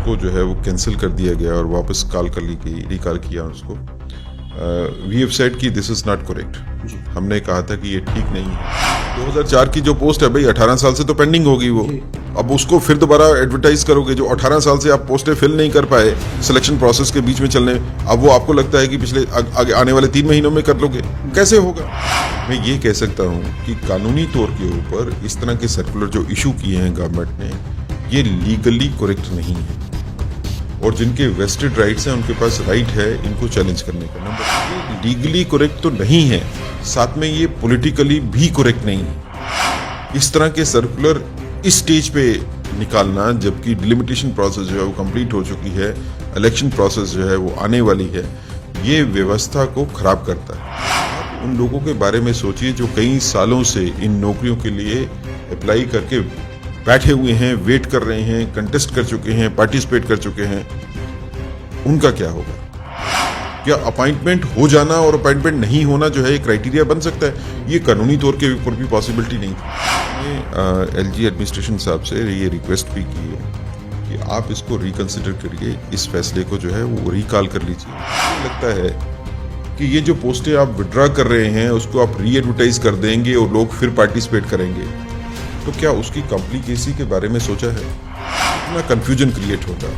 उसको जो है वो कैंसिल कर दिया गया और वापस कॉल कर ली गई, रिकॉल किया उसको। वी हैव सेड कि दिस इज नॉट करेक्ट। हमने कहा था कि ये ठीक नहीं है। 2004 की जो पोस्ट है भाई, 18 साल से तो पेंडिंग होगी वो। अब उसको फिर दोबारा एडवर्टाइज करोगे, जो 18 साल से आप पोस्टें फिल नहीं कर पाए सिलेक्शन प्रोसेस के बीच में चलने, अब वो आपको लगता है कि पिछले आगे आने वाले 3 महीनों में कर लोगे, कैसे होगा? मैं ये कह सकता हूँ कि कानूनी तौर के ऊपर इस तरह के सर्कुलर जो इशू किए हैं गवर्नमेंट ने, ये लीगली करेक्ट नहीं है, और जिनके वेस्टेड राइट्स हैं उनके पास राइट है इनको चैलेंज करने का। नंबर लीगली करेक्ट तो नहीं है, साथ में ये पॉलिटिकली भी करेक्ट नहीं है। इस तरह के सर्कुलर इस स्टेज पे निकालना, जबकि डिलिमिटेशन प्रोसेस जो है वो कंप्लीट हो चुकी है, इलेक्शन प्रोसेस जो है वो आने वाली है, ये व्यवस्था को खराब करता है। उन लोगों के बारे में सोचिए जो कई सालों से इन नौकरियों के लिए अप्लाई करके बैठे हुए हैं, वेट कर रहे हैं, कंटेस्ट कर चुके हैं, पार्टिसिपेट कर चुके हैं, उनका क्या होगा? क्या अपॉइंटमेंट हो जाना और अपॉइंटमेंट नहीं होना जो है एक क्राइटेरिया बन सकता है? ये कानूनी तौर के ऊपर भी पॉसिबिलिटी नहीं थी। एलजी एडमिनिस्ट्रेशन साहब से ये रिक्वेस्ट भी की है कि आप इसको रिकंसिडर करिए, इस फैसले को जो है वो रिकॉल कर लीजिए। मुझे लगता है कि ये जो पोस्टें आप विड्रॉ कर रहे हैं उसको आप री एडवर्टाइज कर देंगे और लोग फिर पार्टिसिपेट करेंगे, तो क्या उसकी कॉम्प्लिकेसी के बारे में सोचा है? कितना कंफ्यूजन क्रिएट होगा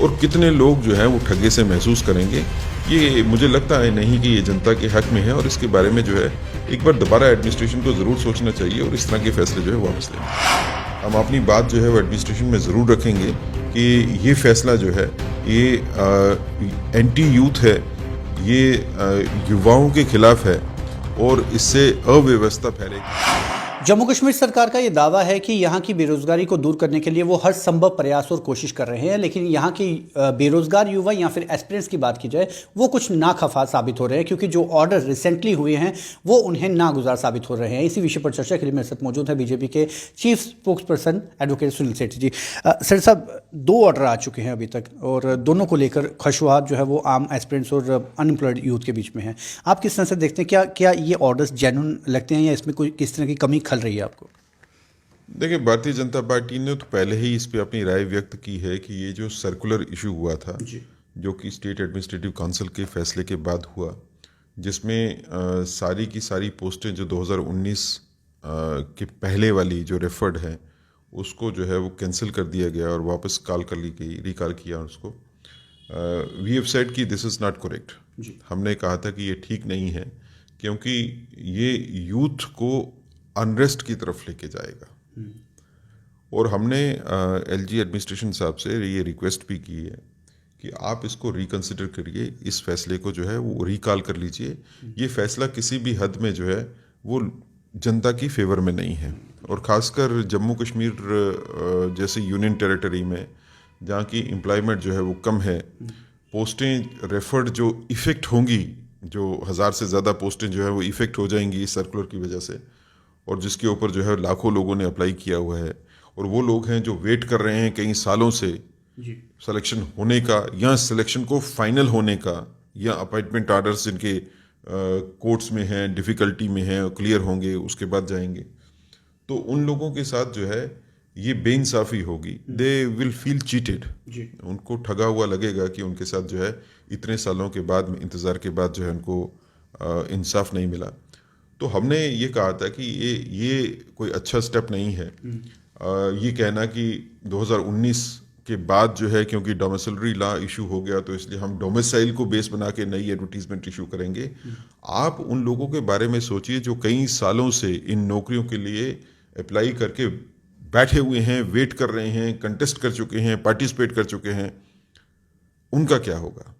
और कितने लोग जो हैं वो ठगे से महसूस करेंगे, ये मुझे लगता है नहीं कि ये जनता के हक में है, और इसके बारे में जो है एक बार दोबारा एडमिनिस्ट्रेशन को ज़रूर सोचना चाहिए और इस तरह के फैसले जो है वापस लेंगे। हम अपनी बात जो है वो एडमिनिस्ट्रेशन में ज़रूर रखेंगे कि ये फैसला जो है ये एंटी यूथ है, ये युवाओं के खिलाफ है और इससे अव्यवस्था फैलेगी। जम्मू कश्मीर सरकार का ये दावा है कि यहाँ की बेरोजगारी को दूर करने के लिए वो हर संभव प्रयास और कोशिश कर रहे हैं, लेकिन यहाँ की बेरोजगार युवा या फिर एस्पिरेंट्स की बात की जाए वो कुछ नाखफा साबित हो रहे हैं, क्योंकि जो ऑर्डर रिसेंटली हुए हैं वो उन्हें नागुजार साबित हो रहे हैं। इसी विषय पर चर्चा के लिए मेरे साथ मौजूद है बीजेपी के chief spokesperson advocate Sunil Sethi ji. Sir साहब, 2 ऑर्डर आ चुके हैं अभी तक और दोनों को लेकर खशुआत जो है वो आम एस्पिरेंट्स और अनएम्प्लॉयड यूथ के बीच में है। आप किस तरह से देखते हैं, क्या ये ऑर्डर्स जेन्युइन लगते हैं या इसमें कोई किस तरह की कमी खल रही है आपको? देखिए, भारतीय जनता पार्टी ने तो पहले ही इस पे अपनी राय व्यक्त की है कि ये जो सर्कुलर इशू हुआ था, जो कि स्टेट एडमिनिस्ट्रेटिव काउंसिल के फैसले के बाद हुआ, जिसमें सारी की सारी पोस्टें जो 2019 के पहले वाली जो रेफर्ड है उसको जो है वो कैंसिल कर दिया गया और वापस कॉल कर ली गई, रिकॉल किया उसको। वी हैव सेड कि दिस इज़ नॉट करेक्ट। हमने कहा था कि ये ठीक नहीं है, क्योंकि ये यूथ को अनरेस्ट की तरफ लेके जाएगा। और हमने एलजी एडमिनिस्ट्रेशन साहब से ये रिक्वेस्ट भी की है कि आप इसको रिकंसिडर करिए, इस फैसले को जो है वो रिकॉल कर लीजिए। ये फैसला किसी भी हद में जो है वो जनता की फेवर में नहीं है, और ख़ासकर जम्मू कश्मीर जैसे यूनियन टेरिटरी में जहाँ की एम्प्लॉयमेंट जो है वो कम है, पोस्टें रेफर्ड जो इफ़ेक्ट होंगी, जो 1000 से ज़्यादा पोस्टें जो है वो इफ़ेक्ट हो जाएंगी इस सर्कुलर की वजह से, और जिसके ऊपर जो है लाखों लोगों ने अप्लाई किया हुआ है, और वो लोग हैं जो वेट कर रहे हैं कई सालों से सिलेक्शन होने का या सिलेक्शन को फाइनल होने का, या अपॉइंटमेंट आर्डर्स जिनके कोर्ट्स में हैं, डिफ़िकल्टी में हैं, क्लियर होंगे उसके बाद जाएंगे, तो उन लोगों के साथ जो है ये बेइंसाफ़ी होगी। दे विल फील चीटेड, उनको ठगा हुआ लगेगा कि उनके साथ जो है इतने सालों के बाद में इंतज़ार के बाद जो है उनको इंसाफ नहीं मिला। तो हमने ये कहा था कि ये कोई अच्छा स्टेप नहीं है। ये कहना कि 2019 के बाद जो है क्योंकि डोमिसिलरी लॉ इशू हो गया तो इसलिए हम डोमिसाइल को बेस बना के नई एडवर्टीजमेंट इशू करेंगे। आप उन लोगों के बारे में सोचिए जो कई सालों से इन नौकरियों के लिए अप्लाई करके बैठे हुए हैं, वेट कर रहे हैं, कंटेस्ट कर चुके हैं, पार्टिसिपेट कर चुके हैं, उनका क्या होगा?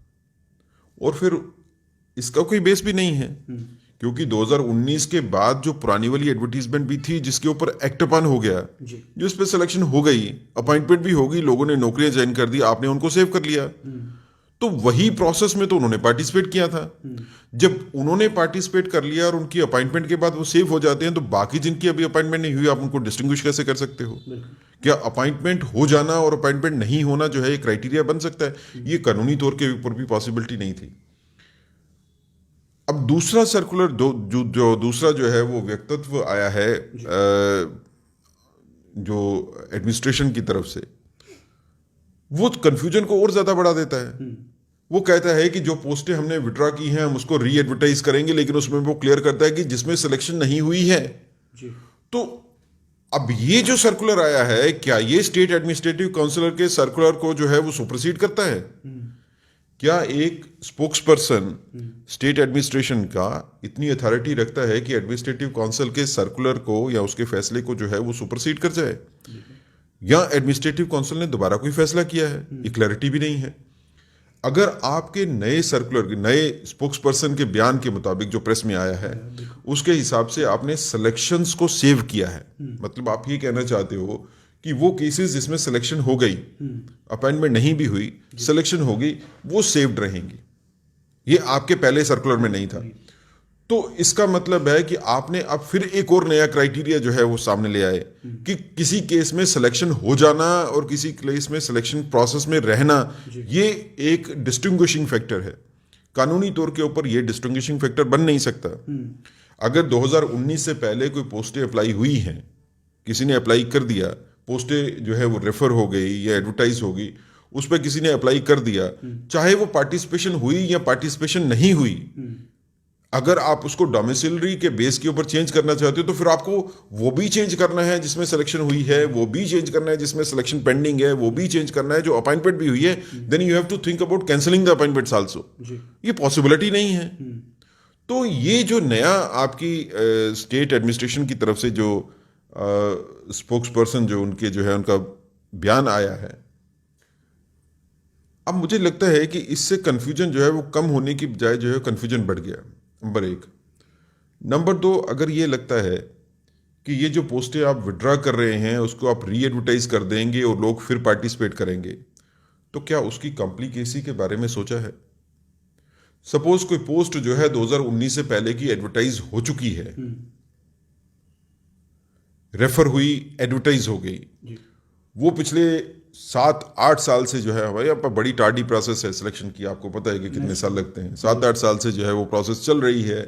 और फिर इसका कोई बेस भी नहीं है, क्योंकि 2019 के बाद जो पुरानी वाली एडवर्टीजमेंट भी थी जिसके ऊपर एक्ट अपन हो गया, जो इस पे सिलेक्शन हो गई, अपॉइंटमेंट भी होगी, लोगों ने नौकरियां ज्वाइन कर दी, आपने उनको सेव कर लिया, तो वही प्रोसेस में तो उन्होंने पार्टिसिपेट किया था। जब उन्होंने पार्टिसिपेट कर लिया और उनकी अपॉइंटमेंट के बाद वो सेव हो जाते हैं, तो बाकी जिनकी अभी अपॉइंटमेंट नहीं हुई आप उनको डिस्टिंग्विश कैसे कर सकते हो? क्या अपॉइंटमेंट हो जाना और अपॉइंटमेंट नहीं होना जो है एक क्राइटेरिया बन सकता है? ये कानूनी तौर के ऊपर भी पॉसिबिलिटी नहीं थी। अब दूसरा सर्कुलर जो दूसरा जो है वो व्यक्तित्व आया है जो एडमिनिस्ट्रेशन की तरफ से, वो कंफ्यूजन को और ज्यादा बढ़ा देता है। वो कहता है कि जो पोस्टें हमने विड्रॉ की हैं हम उसको री एडवर्टाइज करेंगे, लेकिन उसमें वो क्लियर करता है कि जिसमें सिलेक्शन नहीं हुई है। तो अब ये जो सर्कुलर आया है, क्या ये स्टेट एडमिनिस्ट्रेटिव काउंसिलर के सर्कुलर को जो है वो सुपरसीड करता है? क्या एक स्पोक्स पर्सन स्टेट एडमिनिस्ट्रेशन का इतनी अथॉरिटी रखता है कि एडमिनिस्ट्रेटिव काउंसिल के सर्कुलर को या उसके फैसले को जो है वो सुपरसीड कर जाए? या एडमिनिस्ट्रेटिव काउंसिल ने दोबारा कोई फैसला किया है? ये क्लैरिटी भी नहीं है। अगर आपके नए सर्कुलर, नए स्पोक्स पर्सन के बयान के मुताबिक जो प्रेस में आया है उसके हिसाब से आपने सिलेक्शंस को सेव किया है, मतलब आप ये कहना चाहते हो कि वो केसेस जिसमें सिलेक्शन हो गई, अपॉइंटमेंट नहीं भी हुई, सिलेक्शन हो गई, वो सेव्ड रहेंगी। ये आपके पहले सर्कुलर में नहीं था। तो इसका मतलब है कि आपने अब फिर एक और नया क्राइटेरिया जो है वो सामने ले आए कि किसी केस में सिलेक्शन हो जाना और किसी केस में सिलेक्शन प्रोसेस में रहना, ये एक डिस्टिंग्विशिंग फैक्टर है। कानूनी तौर के ऊपर ये डिस्टिंग्विशिंग फैक्टर बन नहीं सकता। अगर 2019 से पहले कोई पोस्टें अप्लाई हुई हैं, किसी ने अप्लाई कर दिया, पोस्टें जो है वो रेफर हो गई या एडवर्टाइज हो गई, उस पर किसी ने अप्लाई कर दिया, चाहे वो पार्टिसिपेशन हुई या पार्टिसिपेशन नहीं हुई, अगर आप उसको डोमिसिलरी के बेस के ऊपर चेंज करना चाहते हो तो फिर आपको वो भी चेंज करना है जिसमें सिलेक्शन हुई है, वो भी चेंज करना है जिसमें सिलेक्शन पेंडिंग है, वो भी चेंज करना है जो अपॉइंटमेंट भी हुई है। Then you have to think about cancelling the appointments also. ये पॉसिबिलिटी नहीं है। तो ये जो नया आपकी स्टेट एडमिनिस्ट्रेशन की तरफ से जो स्पोक्स पर्सन जो उनके जो है उनका बयान आया है, अब मुझे लगता है कि इससे कंफ्यूजन जो है वो कम होने की बजाय जो है कंफ्यूजन बढ़ गया, नंबर एक। नंबर दो, अगर ये लगता है कि ये जो पोस्टें आप विड्रॉ कर रहे हैं उसको आप री एडवर्टाइज कर देंगे और लोग फिर पार्टिसिपेट करेंगे, तो क्या उसकी कॉम्प्लिकेसी के बारे में सोचा है? सपोज कोई पोस्ट जो है 2019 से पहले की एडवर्टाइज हो चुकी है, रेफर हुई, एडवर्टाइज हो गई, वो पिछले 7-8 साल से जो है हमारे यहाँ पर बड़ी टार्डी प्रोसेस है सिलेक्शन की, आपको पता है कि कितने साल लगते हैं, 7-8 साल से जो है वो प्रोसेस चल रही है,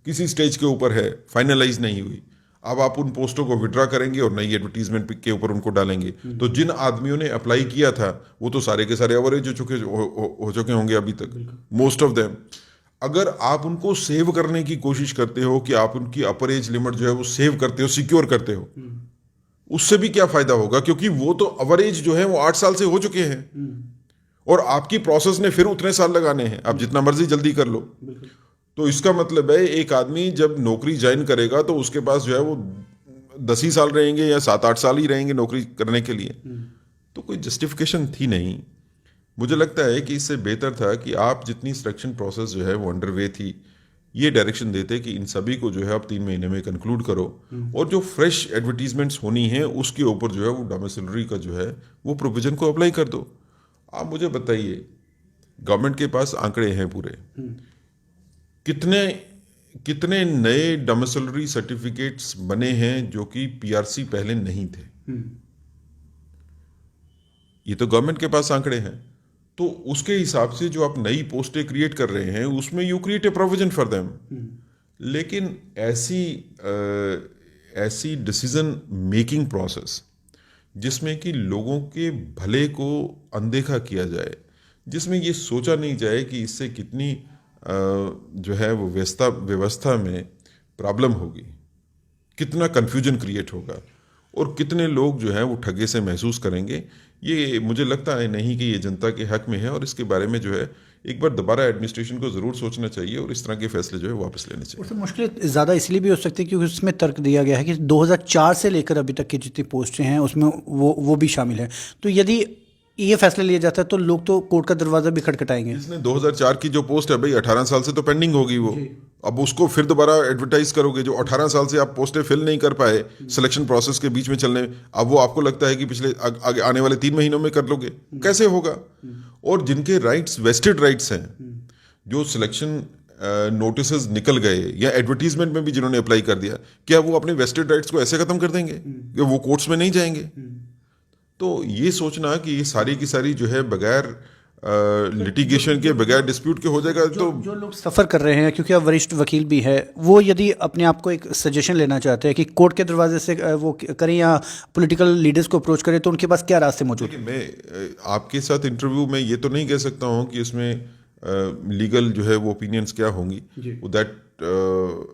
किसी स्टेज के ऊपर है, फाइनलाइज नहीं हुई। अब आप उन पोस्टों को विड्रॉ करेंगे और नई एडवर्टीजमेंट के ऊपर उनको डालेंगे, तो जिन आदमियों ने अप्लाई किया था वो तो सारे के सारे एवरेज हो चुके होंगे अभी तक, मोस्ट ऑफ देम। अगर आप उनको सेव करने की कोशिश करते हो कि आप उनकी अपर एज लिमिट जो है वो सेव करते हो, सिक्योर करते हो, उससे भी क्या फायदा होगा? क्योंकि वो तो एवरेज जो है वो 8 साल से हो चुके हैं और आपकी प्रोसेस ने फिर उतने साल लगाने हैं, आप जितना मर्जी जल्दी कर लो। तो इसका मतलब है एक आदमी जब नौकरी ज्वाइन करेगा तो उसके पास जो है वो 10 ही साल रहेंगे या 7-8 साल ही रहेंगे नौकरी करने के लिए। तो कोई जस्टिफिकेशन थी नहीं। मुझे लगता है कि इससे बेहतर था कि आप जितनी सिलेक्शन प्रोसेस जो है वो अंडरवे थी, ये डायरेक्शन देते कि इन सभी को जो है आप 3 महीने में कंक्लूड करो और जो फ्रेश एडवर्टीजमेंट्स होनी है उसके ऊपर जो है वो डोमिसिलरी का जो है वो प्रोविजन को अप्लाई कर दो। आप मुझे बताइए, गवर्नमेंट के पास आंकड़े हैं पूरे, कितने नए डोमिसिलरी सर्टिफिकेट्स बने हैं जो कि पीआरसी पहले नहीं थे? ये तो गवर्नमेंट के पास आंकड़े हैं। तो उसके हिसाब से जो आप नई पोस्टें क्रिएट कर रहे हैं उसमें you create a provision for them. लेकिन ऐसी डिसीजन मेकिंग प्रोसेस जिसमें कि लोगों के भले को अनदेखा किया जाए, जिसमें ये सोचा नहीं जाए कि इससे कितनी जो है वो व्यवस्था में प्रॉब्लम होगी, कितना कन्फ्यूजन क्रिएट होगा और कितने लोग जो है वो ठगे से महसूस करेंगे, ये मुझे लगता है नहीं कि ये जनता के हक में है। और इसके बारे में जो है एक बार दोबारा एडमिनिस्ट्रेशन को ज़रूर सोचना चाहिए और इस तरह के फैसले जो है वापस लेने चाहिए। उसमें मुश्किल ज़्यादा इसलिए भी हो सकती है क्योंकि उसमें तर्क दिया गया है कि 2004 से लेकर अभी तक की जितनी पोस्टें हैं उसमें वो भी शामिल है। तो यदि ये फैसला लिया जाता है तो लोग तो कोर्ट का दरवाजा भी खटखटाएंगे। इसने 2004 की जो पोस्ट है भाई 18 साल से तो पेंडिंग होगी वो, अब उसको फिर दोबारा एडवर्टाइज करोगे? जो 18 साल से आप पोस्टें फिल नहीं कर पाए सिलेक्शन प्रोसेस के बीच में चलने, अब वो आपको लगता है कि पिछले आगे आने वाले 3 महीनों में कर लोगे? कैसे होगा? और जिनके राइट्स वेस्टेड राइट्स हैं, जो सिलेक्शन नोटिस निकल गए या एडवर्टीजमेंट में भी जिन्होंने अप्लाई कर दिया, क्या वो अपने वेस्टेड राइट्स को ऐसे खत्म कर देंगे कि वो कोर्ट्स में नहीं जाएंगे? तो ये सोचना कि ये सारी की सारी जो है बगैर लिटिगेशन के बगैर डिस्प्यूट के हो जाएगा। तो जो लोग सफ़र कर रहे हैं, क्योंकि आप वरिष्ठ वकील भी है, वो यदि अपने आप को एक सजेशन लेना चाहते हैं कि कोर्ट के दरवाजे से वो करें या पॉलिटिकल लीडर्स को अप्रोच करें, तो उनके पास क्या रास्ते मौजूद हैं? मैं आपके साथ इंटरव्यू में ये तो नहीं कह सकता हूँ कि इसमें लीगल जो है वो ओपिनियंस क्या होंगी, that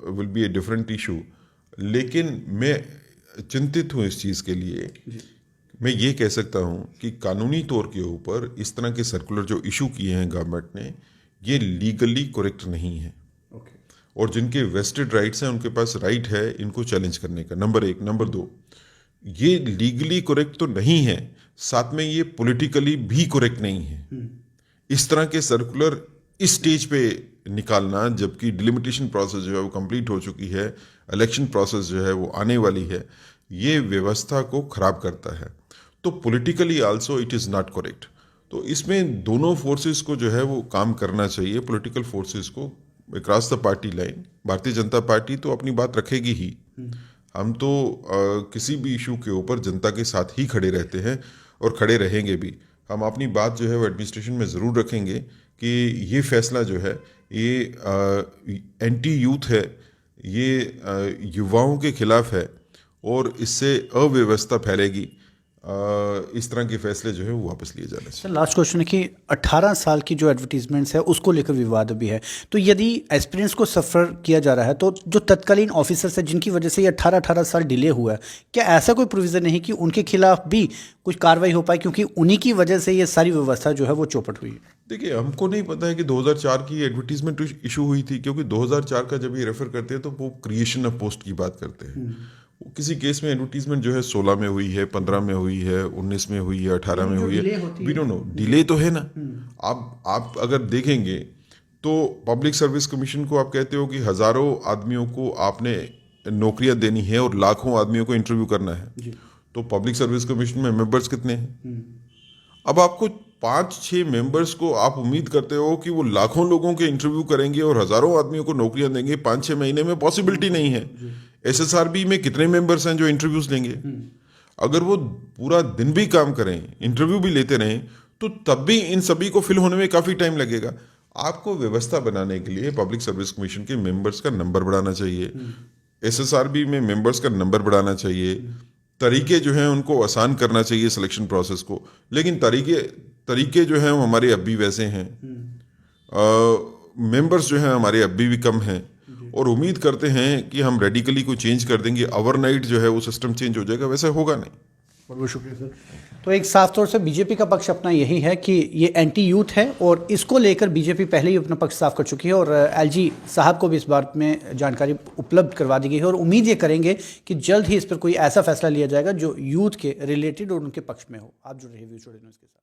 will be a different issue. लेकिन मैं चिंतित हूँ इस चीज़ के लिए। मैं ये कह सकता हूँ कि कानूनी तौर के ऊपर इस तरह के सर्कुलर जो इशू किए हैं गवर्नमेंट ने, ये लीगली करेक्ट नहीं है। और जिनके वेस्टेड राइट्स हैं उनके पास राइट है इनको चैलेंज करने का, नंबर एक। नंबर दो, ये लीगली करेक्ट तो नहीं है, साथ में ये पॉलिटिकली भी करेक्ट नहीं है। इस तरह के सर्कुलर इस स्टेज पे निकालना, जबकि डिलिमिटेशन प्रोसेस जो है वो कंप्लीट हो चुकी है, इलेक्शन प्रोसेस जो है वो आने वाली है, ये व्यवस्था को खराब करता है। तो politically also it is not correct. तो इसमें दोनों फोर्सेस को जो है वो काम करना चाहिए, पॉलिटिकल फोर्सेस को across the party line. Bharatiya Janata party तो अपनी बात रखेगी ही। हम तो किसी भी इशू के ऊपर जनता के साथ ही खड़े रहते हैं और खड़े रहेंगे भी। हम अपनी बात जो है वो एडमिनिस्ट्रेशन में ज़रूर रखेंगे कि ये फैसला जो है ये एंटी यूथ है, ये युवाओं के खिलाफ है और इससे अव्यवस्था फैलेगी। इस तरह के फैसले जो है वो वापस लिए जाने चाहिए। सर, लास्ट क्वेश्चन है कि 18 साल की जो एडवर्टीजमेंट्स है उसको लेकर विवाद भी है, तो यदि एस्पिरेंट्स को सफ़र किया जा रहा है, तो जो तत्कालीन ऑफिसर्स है जिनकी वजह से ये 18 साल डिले हुआ है, क्या ऐसा कोई प्रोविज़न नहीं कि उनके खिलाफ भी कुछ कार्रवाई हो पाए, क्योंकि उन्हीं की वजह से ये सारी व्यवस्था जो है वो चौपट हुई है? देखिए, हमको नहीं पता है कि 2004 की एडवर्टीजमेंट इशू हुई थी, क्योंकि 2004 का जब ये रेफर करते हैं तो वो क्रिएशन ऑफ पोस्ट की बात करते हैं। किसी केस में एडवर्टीजमेंट जो है 16 में हुई है, 15 में हुई है, 19 में हुई है, 18 में हुई है, वी डोंट नो। डिले तो है ना। आप अगर देखेंगे तो पब्लिक सर्विस कमीशन को आप कहते हो कि हजारों आदमियों को आपने नौकरियां देनी है और लाखों आदमियों को इंटरव्यू करना है, तो पब्लिक सर्विस कमीशन में मेंबर्स कितने हैं? अब आपको 5-6 मेंबर्स को आप उम्मीद करते हो कि वो लाखों लोगों के इंटरव्यू करेंगे और हजारों आदमियों को नौकरियां देंगे 5-6 महीने में, पॉसिबिलिटी नहीं है। एसएसआरबी में कितने मेंबर्स हैं जो इंटरव्यूज लेंगे? अगर वो पूरा दिन भी काम करें, इंटरव्यू भी लेते रहें, तो तब भी इन सभी को फिल होने में काफ़ी टाइम लगेगा। आपको व्यवस्था बनाने के लिए पब्लिक सर्विस कमीशन के मेंबर्स का नंबर बढ़ाना चाहिए, एसएसआरबी में मेंबर्स का नंबर बढ़ाना चाहिए, तरीके जो हैं उनको आसान करना चाहिए सिलेक्शन प्रोसेस को। लेकिन तरीके जो हैं वो हमारे अब भी वैसे हैं, मेंबर्स जो हैं हमारे अब भी कम हैं, और उम्मीद करते हैं कि हम रेडिकली कोई चेंज कर देंगे, ओवरनाइट जो है वो सिस्टम चेंज हो जाएगा, वैसे होगा नहीं। बहुत बहुत शुक्रिया सर। तो एक साफ तौर से बीजेपी का पक्ष अपना यही है कि ये एंटी यूथ है, और इसको लेकर बीजेपी पहले ही अपना पक्ष साफ कर चुकी है, और एलजी साहब को भी इस बात में जानकारी उपलब्ध करवा दी गई है, और उम्मीद ये करेंगे कि जल्द ही इस पर कोई ऐसा फैसला लिया जाएगा जो यूथ के रिलेटेड और उनके पक्ष में हो। आप जुड़ रहे व्यू स्टूडियो न्यूज़ के साथ।